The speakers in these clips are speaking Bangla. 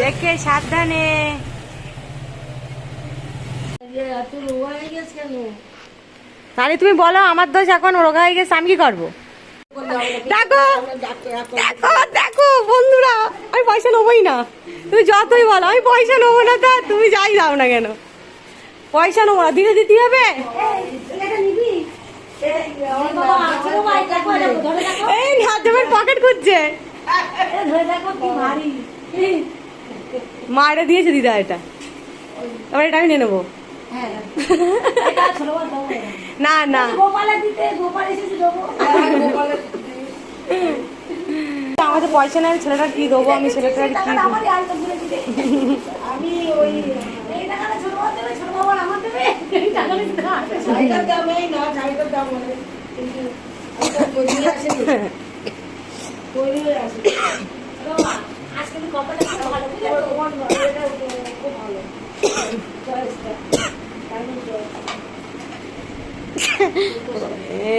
দেখে সাবধানে। তাহলে তুমি বলো আমার দোষ, এখন রোগা হয়ে গেছে, আমি কি করবো? দেখো দেখো দেখো বন্ধুরা, আমি পয়সা নেবোই না। তুমি যতই বলো আমি পয়সা নেবো না, তা তুমি যাই দাও না কেন, পয়সা নেবো না। দিতে দিতে হবে। এই নাজমের পকেট খুঁজছে। মা এটা দিয়েছে দিদা, এটা এবার এটা আমি নিয়ে নেবো। না না আমাদের পয়সা নেই, ছেলেটার কি দেবো আমি, ছেলেটার কি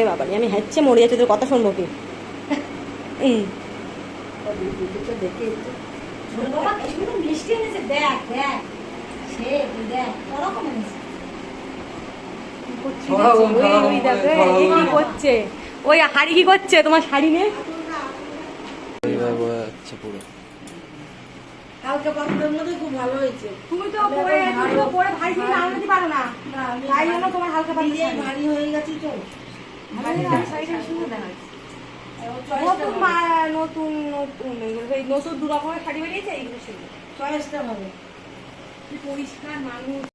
বাবা আমি হাঁটছে মরে যাচ্ছে, তোর কথা শুনবো কি? করছে ওই হাড়ি কি করছে? তোমার শাড়ি নেই? হালকা পাতলার মধ্যে খুব ভালো হয়েছে। তুমি তো পরে ভারী জিনিস আনতে পারো না, তাই জন্য তোমার হালকা পাতলা ভারী হয়ে গেছে তো। নতুন নতুন নতুন দু রকমের শাড়ি বেরিয়েছে, এইগুলো চয়েসটা ভালো, পরিষ্কার মানুষ।